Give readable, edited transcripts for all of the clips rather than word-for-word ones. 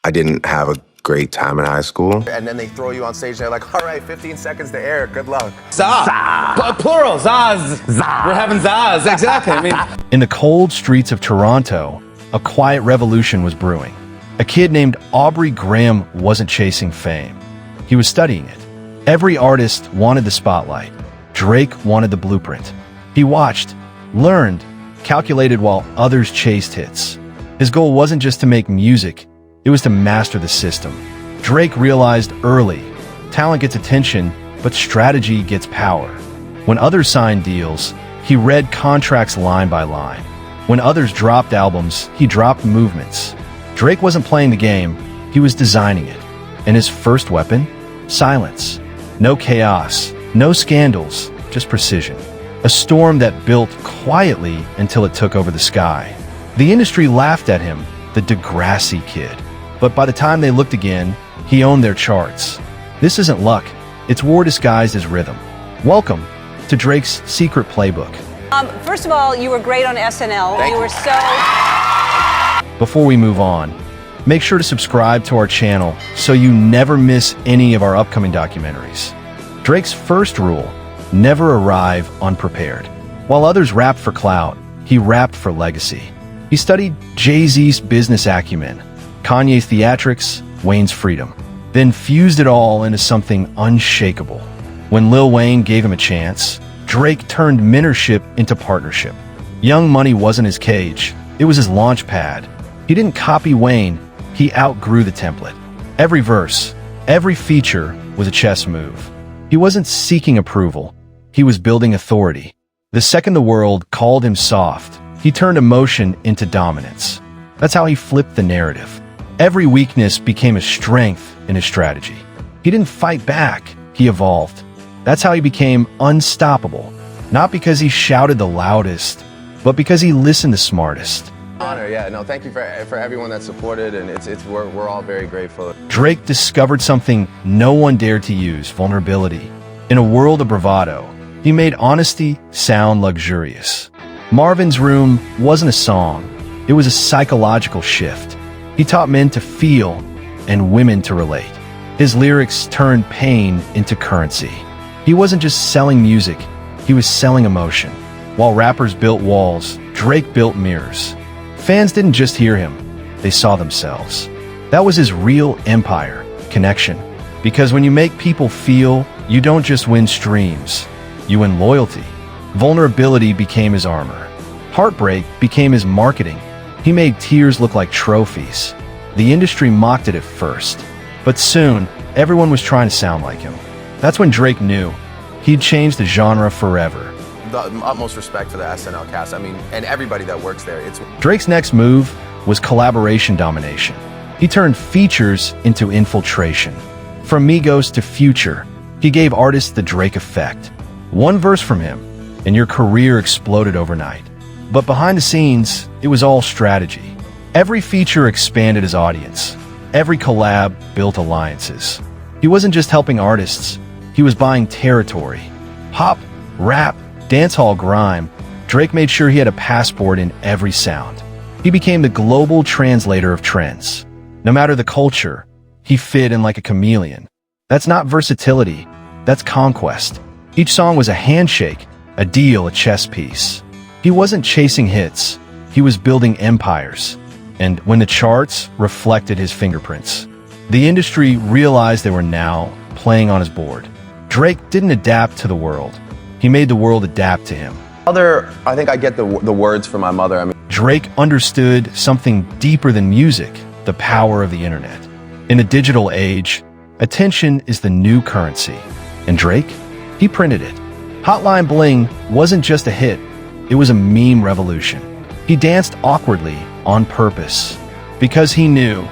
I didn't have a great time in high school. And then they throw you on stage, they're like, all right, 15 seconds to air, good luck. Zah! Plural, zaz. Zah. We're having zaz, exactly. I mean, in the cold streets of Toronto, a quiet revolution was brewing. A kid named Aubrey Graham wasn't chasing fame. He was studying it. Every artist wanted the spotlight. Drake wanted the blueprint. He watched, learned, calculated while others chased hits. His goal wasn't just to make music, it was to master the system. Drake realized early, talent gets attention, but strategy gets power. When others signed deals, he read contracts line by line. When others dropped albums, he dropped movements. Drake wasn't playing the game, he was designing it. And his first weapon? Silence. No chaos, no scandals, just precision. A storm that built quietly until it took over the sky. The industry laughed at him, the Degrassi kid. But by the time they looked again, he owned their charts. This isn't luck, it's war disguised as rhythm. Welcome to Drake's Secret Playbook. First of all, you were great on SNL. Thank you. Were so... Before we move on, make sure to subscribe to our channel so you never miss any of our upcoming documentaries. Drake's first rule, never arrive unprepared. While others rapped for clout, he rapped for legacy. He studied Jay-Z's business acumen, Kanye's theatrics, Wayne's freedom, then fused it all into something unshakable. When Lil Wayne gave him a chance, Drake turned mentorship into partnership. Young Money wasn't his cage, it was his launch pad. He didn't copy Wayne, he outgrew the template. Every verse, every feature was a chess move. He wasn't seeking approval, he was building authority. The second the world called him soft, he turned emotion into dominance. That's how he flipped the narrative. Every weakness became a strength in his strategy. He didn't fight back, he evolved. That's how he became unstoppable. Not because he shouted the loudest, but because he listened the smartest. Honor, yeah, no, thank you for everyone that supported, and we're all very grateful. Drake discovered something no one dared to use, vulnerability. In a world of bravado, he made honesty sound luxurious. Marvin's Room wasn't a song, it was a psychological shift. He taught men to feel and women to relate. His lyrics turned pain into currency. He wasn't just selling music, he was selling emotion. While rappers built walls, Drake built mirrors. Fans didn't just hear him, they saw themselves. That was his real empire, connection. Because when you make people feel, you don't just win streams, you win loyalty. Vulnerability became his armor. Heartbreak became his marketing. He made tears look like trophies. The industry mocked it at first, but soon, everyone was trying to sound like him. That's when Drake knew he'd changed the genre forever. The utmost respect for the SNL cast, I mean, and everybody that works there. Drake's next move was collaboration domination. He turned features into infiltration. From Migos to Future, he gave artists the Drake effect. One verse from him, and your career exploded overnight. But behind the scenes, it was all strategy. Every feature expanded his audience. Every collab built alliances. He wasn't just helping artists, he was buying territory. Pop, rap, dancehall, grime, Drake made sure he had a passport in every sound. He became the global translator of trends. No matter the culture, he fit in like a chameleon. That's not versatility, that's conquest. Each song was a handshake, a deal, a chess piece. He wasn't chasing hits, he was building empires. And when the charts reflected his fingerprints, the industry realized they were now playing on his board. Drake didn't adapt to the world, he made the world adapt to him. I think I get the words from my mother. I mean, Drake understood something deeper than music, the power of the internet. In a digital age, attention is the new currency. And Drake, he printed it. Hotline Bling wasn't just a hit, it was a meme revolution. He danced awkwardly on purpose because he knew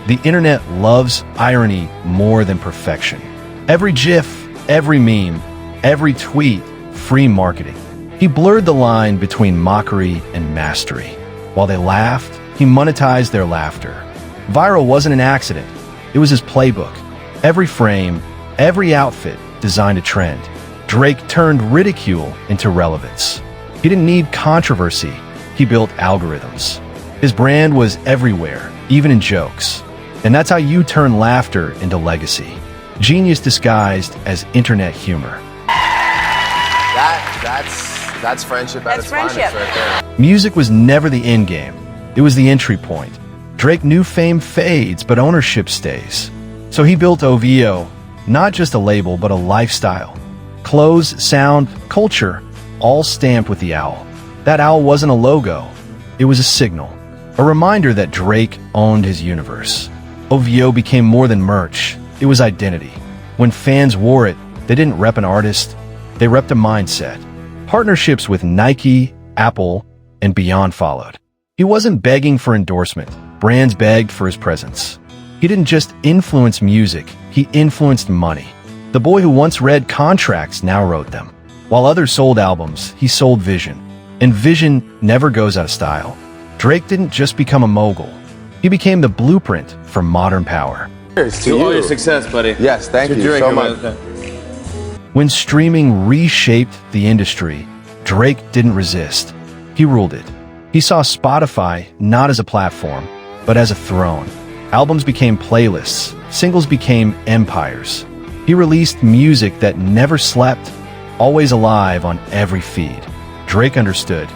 the internet loves irony more than perfection. Every GIF, every meme, every tweet, free marketing. He blurred the line between mockery and mastery. While they laughed, he monetized their laughter. Viral wasn't an accident, it was his playbook. Every frame, every outfit designed a trend. Drake turned ridicule into relevance. He didn't need controversy, he built algorithms. His brand was everywhere, even in jokes. And that's how you turn laughter into legacy. Genius disguised as internet humor. That's friendship at its finest friendship. right there. Music was never the end game. It was the entry point. Drake knew fame fades, but ownership stays. So he built OVO, not just a label, but a lifestyle. Clothes, sound, culture, all stamped with the owl. That owl wasn't a logo. It was a signal. A reminder that Drake owned his universe. OVO became more than merch. It was identity. When fans wore it, they didn't rep an artist. They repped a mindset. Partnerships with Nike, Apple, and beyond followed. He wasn't begging for endorsement. Brands begged for his presence. He didn't just influence music, he influenced money. The boy who once read contracts now wrote them. While others sold albums, he sold vision. And vision never goes out of style. Drake didn't just become a mogul. He became the blueprint for modern power. Cheers To to all you. your success, buddy. Yes, thank To you Drake, so much. When streaming reshaped the industry, Drake didn't resist. He ruled it. He saw Spotify not as a platform, but as a throne. Albums became playlists, singles became empires. He released music that never slept, always alive on every feed. Drake understood.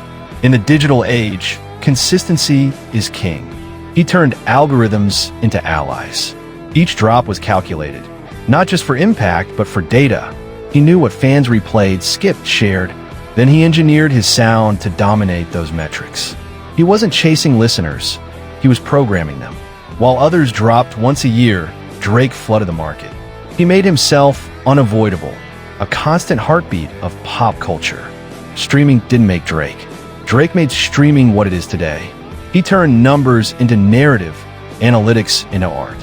In the digital age, consistency is king. He turned algorithms into allies. Each drop was calculated, not just for impact, but for data. He knew what fans replayed, skipped, shared. Then he engineered his sound to dominate those metrics. He wasn't chasing listeners, he was programming them. While others dropped once a year, Drake flooded the market. He made himself unavoidable, a constant heartbeat of pop culture. Streaming didn't make Drake. Drake made streaming what it is today. He turned numbers into narrative, analytics into art.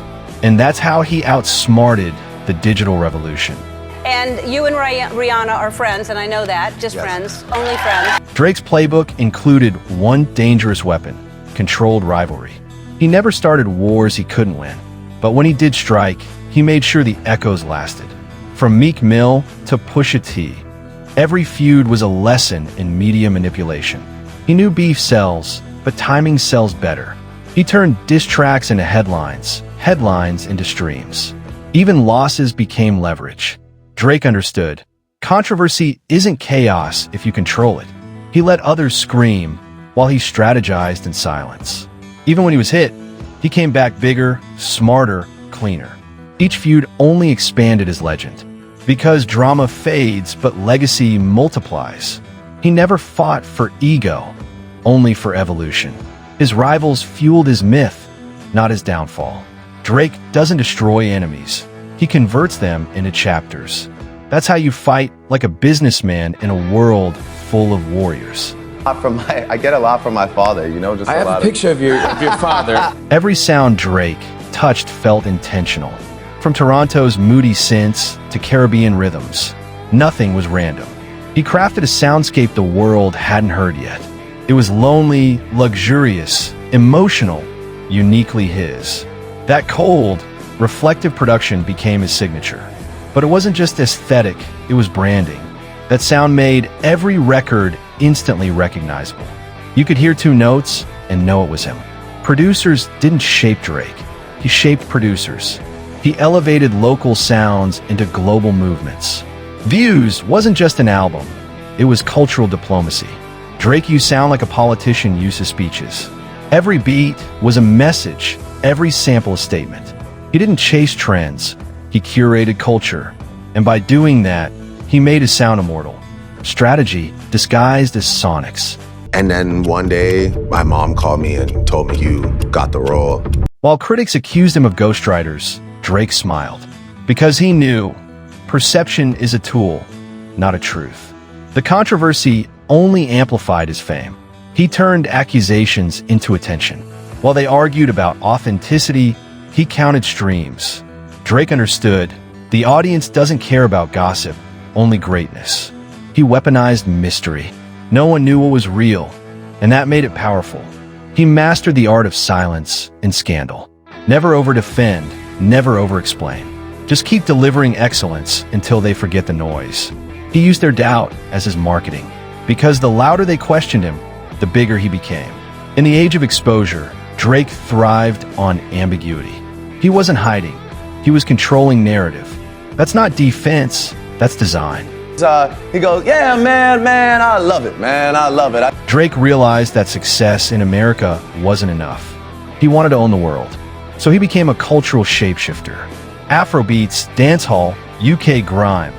And that's how he outsmarted the digital revolution. And you and Rihanna are friends, and I know that. Just Yes. friends, only friends. Drake's playbook included one dangerous weapon: controlled rivalry. He never started wars he couldn't win, but when he did strike, he made sure the echoes lasted. From Meek Mill to Pusha T, every feud was a lesson in media manipulation. He knew beef sells, but timing sells better. He turned diss tracks into headlines, headlines into streams. Even losses became leverage. Drake understood. Controversy isn't chaos if you control it. He let others scream while he strategized in silence. Even when he was hit, he came back bigger, smarter, cleaner. Each feud only expanded his legend. Because drama fades, but legacy multiplies. He never fought for ego, only for evolution. His rivals fueled his myth, not his downfall. Drake doesn't destroy enemies. He converts them into chapters. That's how you fight like a businessman in a world full of warriors. I get a lot from my father, you know, just I a have lot a picture of your father. Every sound Drake touched felt intentional. From Toronto's moody synths to Caribbean rhythms, nothing was random. He crafted a soundscape the world hadn't heard yet. It was lonely, luxurious, emotional, uniquely his. That cold, reflective production became his signature. But it wasn't just aesthetic, it was branding. That sound made every record instantly recognizable. You could hear two notes and know it was him. Producers didn't shape Drake. He shaped producers. He elevated local sounds into global movements. Views wasn't just an album. It was cultural diplomacy. Drake used sound like a politician uses speeches. Every beat was a message, every sample a statement. He didn't chase trends, he curated culture. And by doing that, he made his sound immortal. Strategy disguised as sonics. And then one day, my mom called me and told me, "You got the role." While critics accused him of ghostwriters, Drake smiled. Because he knew, perception is a tool, not a truth. The controversy only amplified his fame. He turned accusations into attention. While they argued about authenticity, he counted streams. Drake understood, the audience doesn't care about gossip, only greatness. He weaponized mystery. No one knew what was real, and that made it powerful. He mastered the art of silence and scandal. Never over-defend, never over-explain. Just keep delivering excellence until they forget the noise. He used their doubt as his marketing, because the louder they questioned him, the bigger he became. In the age of exposure, Drake thrived on ambiguity. He wasn't hiding. He was controlling narrative. That's not defense, that's design. He goes, yeah, man, I love it, man, I love it. Drake realized that success in America wasn't enough. He wanted to own the world. So he became a cultural shapeshifter. Afrobeats, dancehall, UK grime.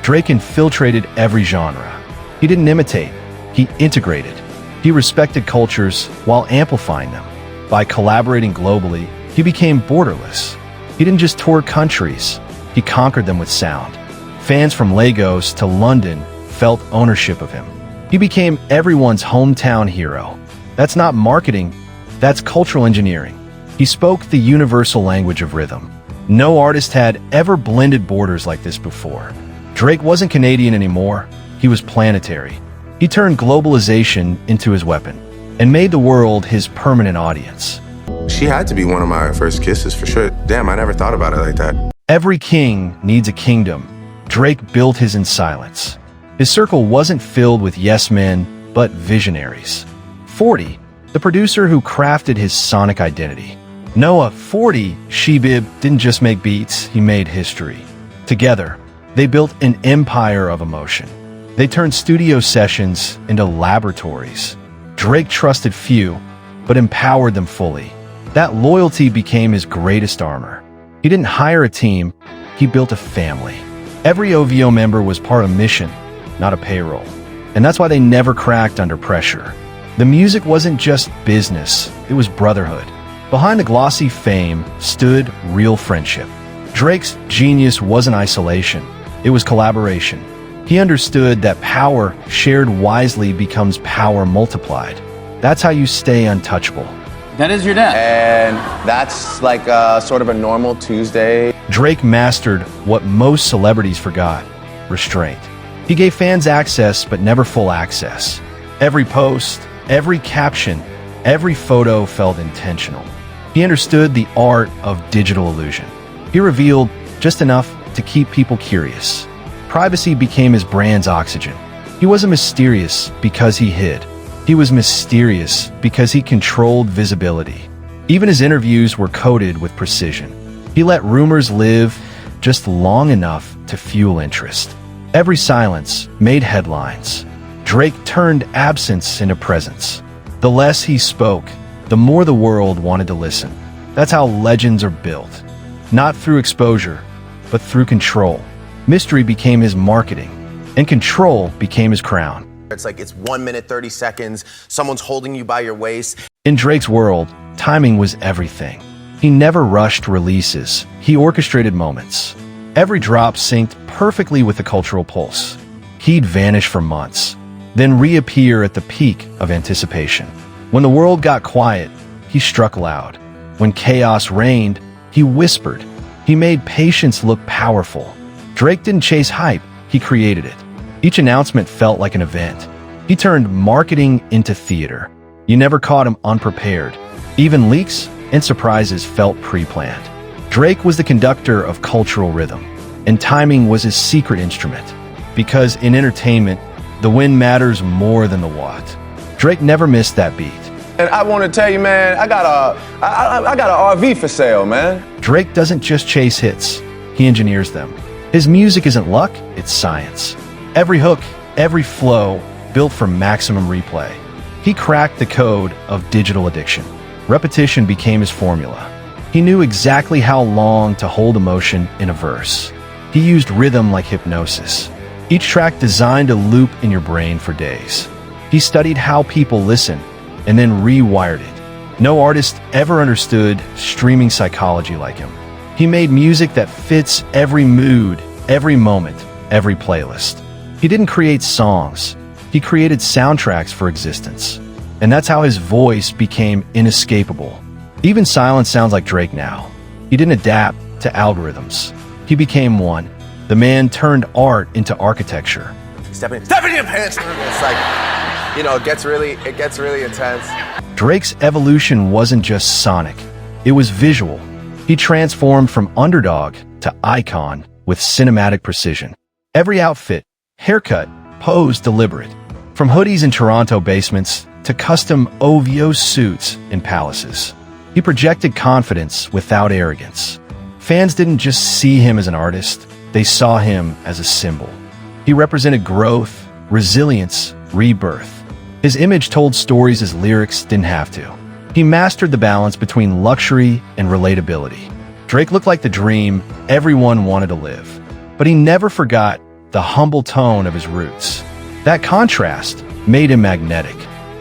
Drake infiltrated every genre. He didn't imitate, he integrated. He respected cultures while amplifying them. By collaborating globally, he became borderless. He didn't just tour countries, he conquered them with sound. Fans from Lagos to London felt ownership of him. He became everyone's hometown hero. That's not marketing, that's cultural engineering. He spoke the universal language of rhythm. No artist had ever blended borders like this before. Drake wasn't Canadian anymore, he was planetary. He turned globalization into his weapon and made the world his permanent audience. She had to be one of my first kisses for sure. Damn, I never thought about it like that. Every king needs a kingdom. Drake built his in silence. His circle wasn't filled with yes men, but visionaries. 40, the producer who crafted his sonic identity. Noah 40 Shebib didn't just make beats, he made history. Together, they built an empire of emotion. They turned studio sessions into laboratories. Drake trusted few, but empowered them fully. That loyalty became his greatest armor. He didn't hire a team, he built a family. Every OVO member was part of a mission, not a payroll. And that's why they never cracked under pressure. The music wasn't just business, it was brotherhood. Behind the glossy fame stood real friendship. Drake's genius wasn't isolation, it was collaboration. He understood that power shared wisely becomes power multiplied. That's how you stay untouchable. That is your dad. And that's like sort of a normal Tuesday. Drake mastered what most celebrities forgot: restraint. He gave fans access, but never full access. Every post, every caption, every photo felt intentional. He understood the art of digital illusion. He revealed just enough to keep people curious. Privacy became his brand's oxygen. He wasn't mysterious because he hid. He was mysterious because he controlled visibility. Even his interviews were coded with precision. He let rumors live just long enough to fuel interest. Every silence made headlines. Drake turned absence into presence. The less he spoke, the more the world wanted to listen. That's how legends are built. Not through exposure, but through control. Mystery became his marketing, and control became his crown. It's like it's 1 minute, 30 seconds, someone's holding you by your waist. In Drake's world, timing was everything. He never rushed releases, he orchestrated moments. Every drop synced perfectly with the cultural pulse. He'd vanish for months, then reappear at the peak of anticipation. When the world got quiet, he struck loud. When chaos reigned, he whispered. He made patience look powerful. Drake didn't chase hype, he created it. Each announcement felt like an event. He turned marketing into theater. You never caught him unprepared. Even leaks and surprises felt pre-planned. Drake was the conductor of cultural rhythm, and timing was his secret instrument. Because in entertainment, the when matters more than the what. Drake never missed that beat. And I want to tell you, man, I got an RV for sale, man. Drake doesn't just chase hits, he engineers them. His music isn't luck, it's science. Every hook, every flow, built for maximum replay. He cracked the code of digital addiction. Repetition became his formula. He knew exactly how long to hold emotion in a verse. He used rhythm like hypnosis. Each track designed a loop in your brain for days. He studied how people listen and then rewired it. No artist ever understood streaming psychology like him. He made music that fits every mood, every moment, every playlist. He didn't create songs. He created soundtracks for existence. And that's how his voice became inescapable. Even silence sounds like Drake now. He didn't adapt to algorithms. He became one. The man turned art into architecture. Step in your pants. It's like, you know, it gets really intense. Drake's evolution wasn't just sonic. It was visual. He transformed from underdog to icon with cinematic precision. Every outfit, haircut, pose deliberate. From hoodies in Toronto basements to custom OVO suits in palaces. He projected confidence without arrogance. Fans didn't just see him as an artist, they saw him as a symbol. He represented growth, resilience, rebirth. His image told stories his lyrics didn't have to. He mastered the balance between luxury and relatability. Drake looked like the dream everyone wanted to live, but he never forgot the humble tone of his roots. That contrast made him magnetic.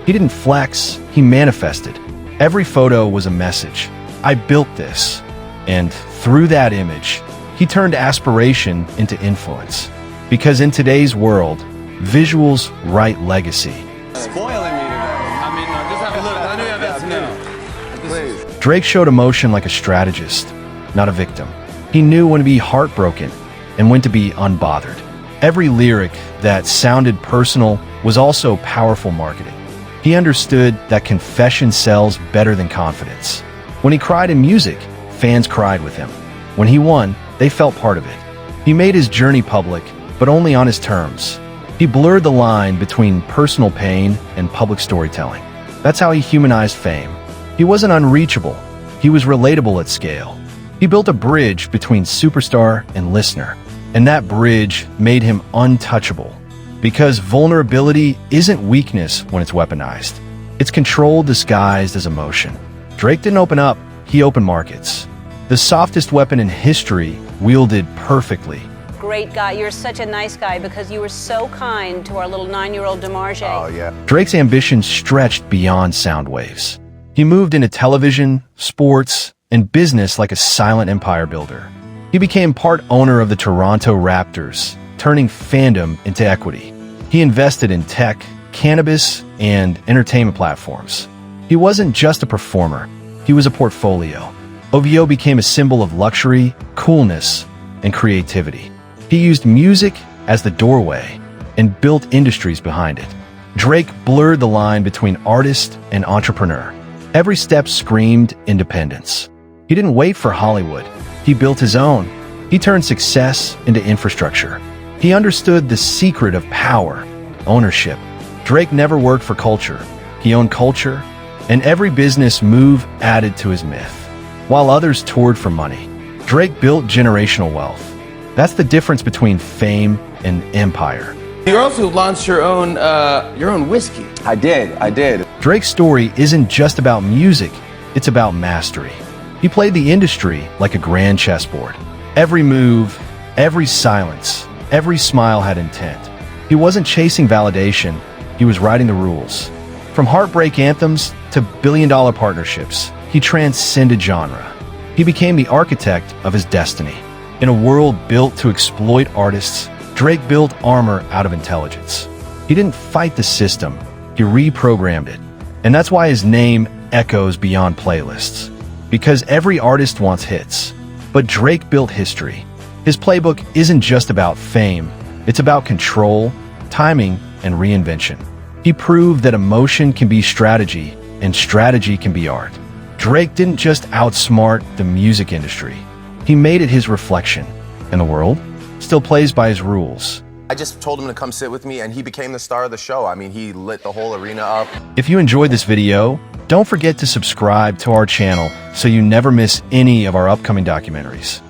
He didn't flex, he manifested. Every photo was a message. I built this. And through that image, he turned aspiration into influence. Because in today's world, visuals write legacy. Spoiling me today. I mean, no, just have a look. I know you have that to know. Drake showed emotion like a strategist, not a victim. He knew when to be heartbroken and when to be unbothered. Every lyric that sounded personal was also powerful marketing. He understood that confession sells better than confidence. When he cried in music, fans cried with him. When he won, they felt part of it. He made his journey public, but only on his terms. He blurred the line between personal pain and public storytelling. That's how he humanized fame. He wasn't unreachable. He was relatable at scale. He built a bridge between superstar and listener, and that bridge made him untouchable. Because vulnerability isn't weakness when it's weaponized. It's control disguised as emotion. Drake didn't open up, he opened markets. The softest weapon in history wielded perfectly. Great guy. You're such a nice guy because you were so kind to our little 9-year-old DeMarge. Oh, yeah. Drake's ambition stretched beyond sound waves. He moved into television, sports, and business like a silent empire builder. He became part owner of the Toronto Raptors, turning fandom into equity. He invested in tech, cannabis, and entertainment platforms. He wasn't just a performer, he was a portfolio. OVO became a symbol of luxury, coolness, and creativity. He used music as the doorway and built industries behind it. Drake blurred the line between artist and entrepreneur. Every step screamed independence. He didn't wait for Hollywood. He built his own. He turned success into infrastructure. He understood the secret of power, ownership. Drake never worked for culture. He owned culture, and every business move added to his myth. While others toured for money, Drake built generational wealth. That's the difference between fame and empire. You also launched your own whiskey. I did. Drake's story isn't just about music, it's about mastery. He played the industry like a grand chessboard. Every move, every silence, every smile had intent. He wasn't chasing validation, he was writing the rules. From heartbreak anthems to billion-dollar partnerships, he transcended genre. He became the architect of his destiny. In a world built to exploit artists, Drake built armor out of intelligence. He didn't fight the system, he reprogrammed it. And that's why his name echoes beyond playlists. Because every artist wants hits. But Drake built history. His playbook isn't just about fame, it's about control, timing, and reinvention. He proved that emotion can be strategy, and strategy can be art. Drake didn't just outsmart the music industry. He made it his reflection, and the world still plays by his rules. I just told him to come sit with me, and he became the star of the show. I mean, he lit the whole arena up. If you enjoyed this video, don't forget to subscribe to our channel so you never miss any of our upcoming documentaries.